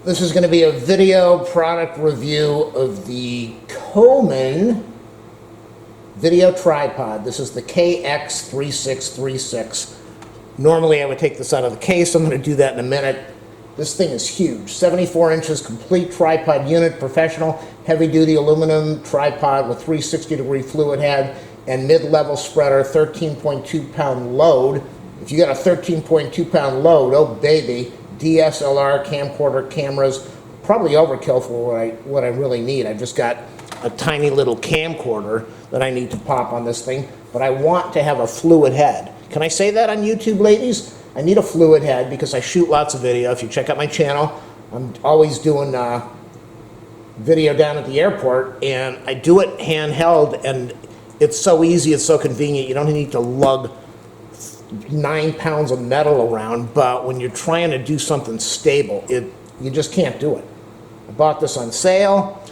This is going to be a video product review of the COMAN video tripod. This is the KX3636. Normally I would take this out of the case. I'm going to do that in a minute. This thing is huge. 74 inches, complete tripod unit, professional, heavy-duty aluminum tripod with 360-degree fluid head and mid-level spreader, 13.2-pound load. If you got a 13.2-pound load, oh baby, DSLR, camcorder, cameras, probably overkill for what I really need. I've just got a tiny little camcorder that I need to pop on this thing, but I want to have a fluid head. Can I say that on YouTube, ladies? I need a fluid head because I shoot lots of video. If you check out my channel, I'm always doing video down at the airport, and I do it handheld, and it's so easy, it's so convenient. You don't need to lug 9 pounds of metal around, but when you're trying to do something stable, you just can't do it. I bought this on sale.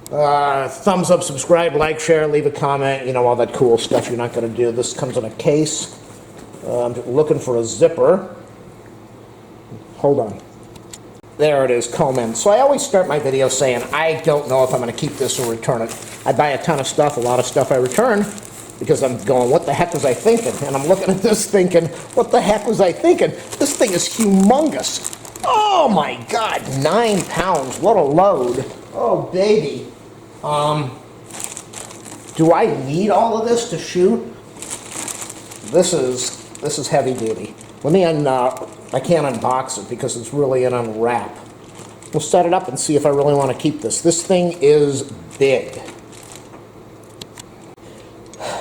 Thumbs up, subscribe, like, share, leave a comment, you know, all that cool stuff you're not going to do. This comes in a case. I'm looking for a zipper. Hold on. There it is, COMAN. So I always start my video saying, I don't know if I'm going to keep this or return it. I buy a ton of stuff, a lot of stuff I return, because I'm going, what the heck was I thinking? And I'm looking at this thinking, what the heck was I thinking? This thing is humongous. Oh my God, 9 pounds, what a load. Oh baby. Do I need all of this to shoot? This is heavy duty. Let me I can't unbox it because it's really an unwrap. We'll set it up and see if I really want to keep this. This thing is big.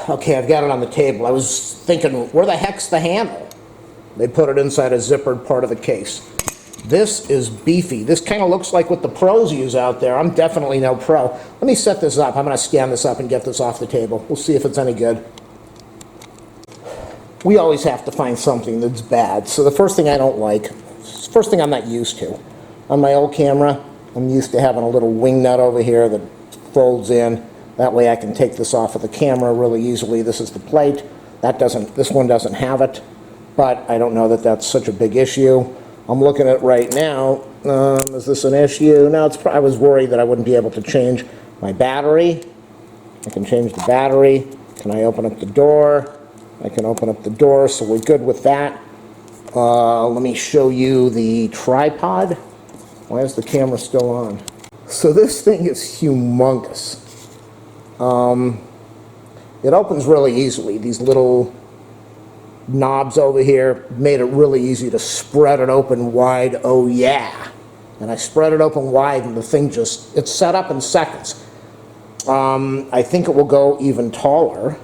Okay, I've got it on the table. I was thinking, where the heck's the handle? They put it inside a zippered part of the case. This is beefy. This kind of looks like what the pros use out there. I'm definitely no pro. Let me set this up. I'm going to scan this up and get this off the table. We'll see if it's any good. We always have to find something that's bad. So the first thing I don't like, first thing I'm not used to. On my old camera, I'm used to having a little wing nut over here that folds in. That way I can take this off of the camera really easily. This is the plate. This one doesn't have it, but I don't know that that's such a big issue. I'm looking at it right now. Is this an issue? No, I was worried that I wouldn't be able to change my battery. I can change the battery. Can I open up the door? I can open up the door, so we're good with that. Let me show you the tripod. Why is the camera still on? So this thing is humongous. It opens really easily. These little knobs over here made it really easy to spread it open wide. Oh yeah. And I spread it open wide and the thing it's set up in seconds. I think it will go even taller,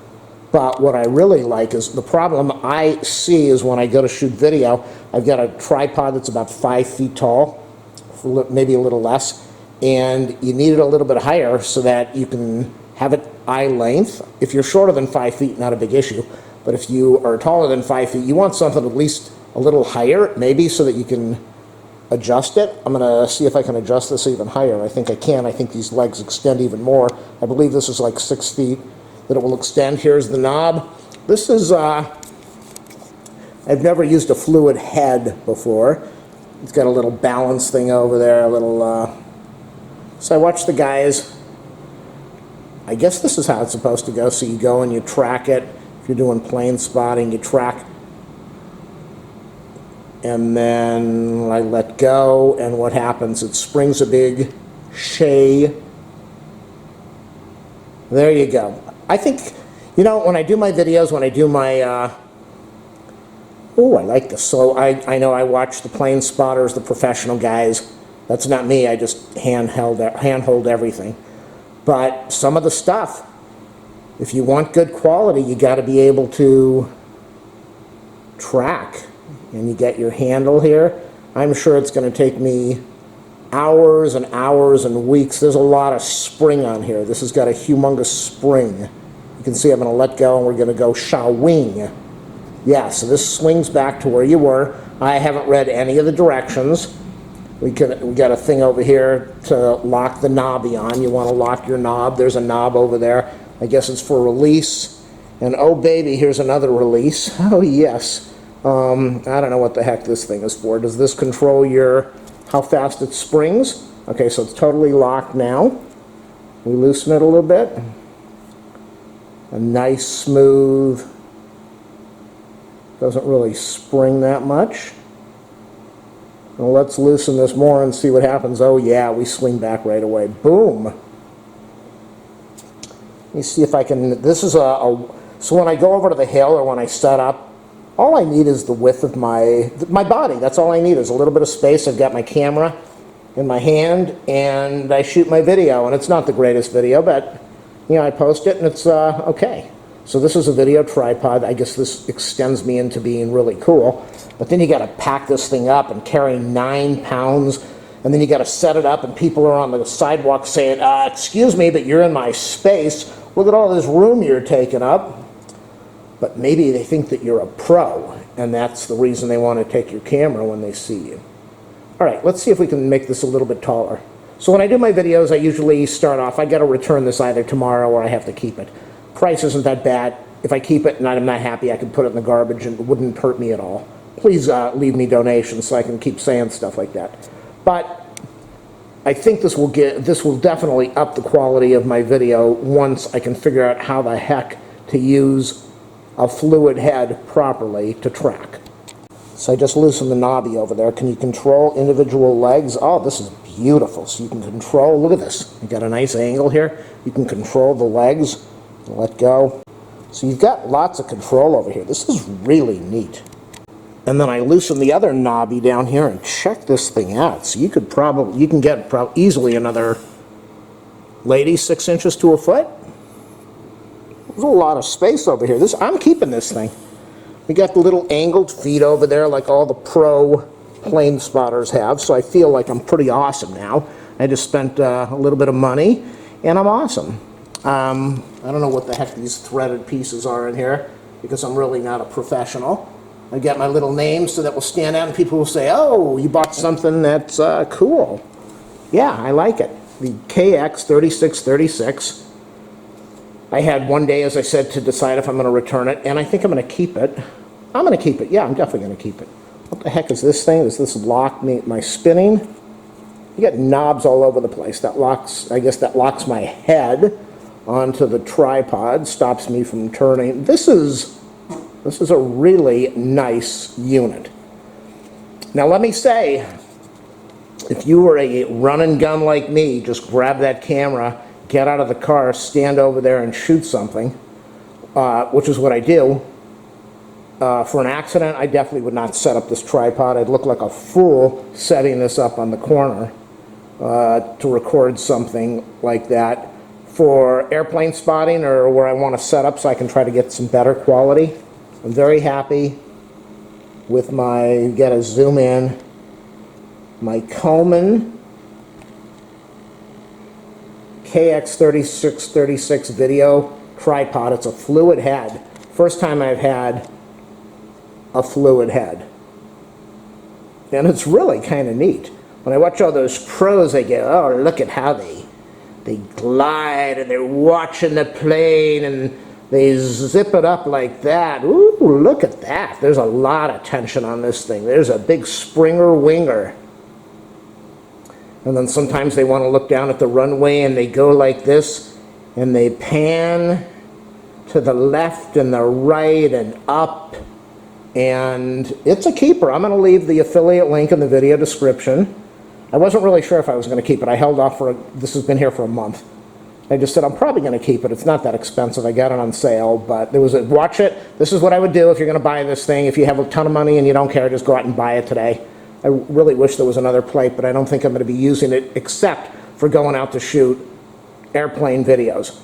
but what I really like is the problem I see is when I go to shoot video, I've got a tripod that's about 5 feet tall, maybe a little less, and you need it a little bit higher so that you can have it eye length. If you're shorter than 5 feet, not a big issue. But if you are taller than 5 feet, you want something at least a little higher, maybe, so that you can adjust it. I'm going to see if I can adjust this even higher. I think I can. I think these legs extend even more. I believe this is like 6 feet that it will extend. Here's the knob. This is, I've never used a fluid head before. It's got a little balance thing over there, a little, so I watch the guys. I guess this is how it's supposed to go. So you go and you track it. If you're doing plane spotting, you track. And then I let go, and what happens? It springs a big shay. There you go. I think, you know, when I do my videos, when I do my, oh, I like this. So I know I watch the plane spotters, the professional guys. That's not me. I just handhold everything. But some of the stuff, if you want good quality, you got to be able to track. And you get your handle here. I'm sure it's going to take me hours and hours and weeks. There's a lot of spring on here. This has got a humongous spring. You can see I'm going to let go and we're going to go shawing. Yeah, so this swings back to where you were. I haven't read any of the directions. We got a thing over here to lock the knobby on. You want to lock your knob. There's a knob over there. I guess it's for release. And oh baby, here's another release. Oh yes. I don't know what the heck this thing is for. Does this control your how fast it springs. Okay, so it's totally locked now. We loosen it a little bit. A nice, smooth, doesn't really spring that much. Well, let's loosen this more and see what happens. Oh yeah, we swing back right away. Boom. Let me see if I can, this is so when I go over to the hill or when I set up, all I need is the width of my body. That's all I need is a little bit of space. I've got my camera in my hand and I shoot my video, and it's not the greatest video, but you know, I post it and it's okay. So this is a video tripod. I guess this extends me into being really cool. But then you got to pack this thing up and carry 9 pounds, and then you got to set it up, and people are on the sidewalk saying, excuse me, but you're in my space. Look at all this room you're taking up. But maybe they think that you're a pro, and that's the reason they want to take your camera when they see you. All right, let's see if we can make this a little bit taller. So when I do my videos, I usually start off, I got to return this either tomorrow or I have to keep it. Price isn't that bad. If I keep it and I'm not happy, I can put it in the garbage and it wouldn't hurt me at all. Please leave me donations so I can keep saying stuff like that. But I think this will definitely up the quality of my video once I can figure out how the heck to use a fluid head properly to track. So I just loosened the knobby over there. Can you control individual legs? Oh, this is beautiful. So you can control, look at this. You got a nice angle here. You can control the legs. Let go. So you've got lots of control over here. This is really neat. And then I loosen the other knobby down here and check this thing out. So you can get easily another, ladies, 6 inches to a foot. There's a lot of space over here. I'm keeping this thing. We got the little angled feet over there like all the pro plane spotters have. So I feel like I'm pretty awesome now. I just spent a little bit of money and I'm awesome. I don't know what the heck these threaded pieces are in here because I'm really not a professional. I got my little name so that will stand out and people will say, oh, you bought something that's cool. Yeah, I like it. The KX3636. I had one day, as I said, to decide if I'm going to return it, and I think I'm going to keep it. I'm going to keep it. Yeah, I'm definitely going to keep it. What the heck is this thing? Does this lock my spinning? You got knobs all over the place. That locks, I guess that locks my head onto the tripod, stops me from turning. This is a really nice unit. Now let me say, if you were a run and gun like me, just grab that camera, get out of the car, stand over there and shoot something, which is what I do. For an accident, I definitely would not set up this tripod. I'd look like a fool setting this up on the corner to record something like that. For airplane spotting or where I want to set up so I can try to get some better quality, I'm very happy with my, gotta zoom in, my COMAN KX3636 video tripod. It's a fluid head. First time I've had a fluid head. And it's really kind of neat. When I watch all those pros, I go, oh, look at how they glide and they're watching the plane and they zip it up like that. Ooh, look at that. There's a lot of tension on this thing. There's a big springer winger. And then sometimes they want to look down at the runway and they go like this and they pan to the left and the right and up. And it's a keeper. I'm going to leave the affiliate link in the video description. I wasn't really sure if I was going to keep it. I held off this has been here for a month. I just said, I'm probably going to keep it. It's not that expensive. I got it on sale, but there was a, watch it. This is what I would do if you're going to buy this thing. If you have a ton of money and you don't care, just go out and buy it today. I really wish there was another plate, but I don't think I'm going to be using it except for going out to shoot airplane videos.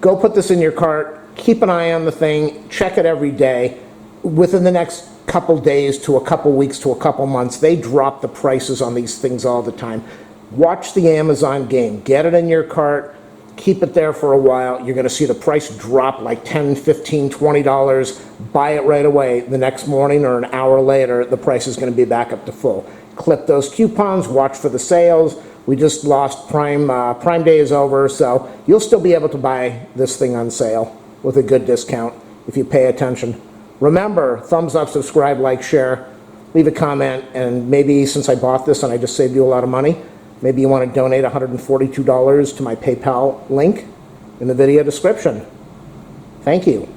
Go put this in your cart. Keep an eye on the thing. Check it every day. Within the next couple days to a couple weeks to a couple months, they drop the prices on these things all the time. Watch the Amazon game. Get it in your cart. Keep it there for a while. You're going to see the price drop like $10, $15, $20. Buy it right away. The next morning or an hour later, the price is going to be back up to full. Clip those coupons. Watch for the sales. We just lost Prime. Prime Day is over, so you'll still be able to buy this thing on sale with a good discount if you pay attention. Remember, thumbs up, subscribe, like, share. leave a comment, and maybe since I bought this and I just saved you a lot of money, maybe you want to donate $142 to my PayPal link in the video description. Thank you.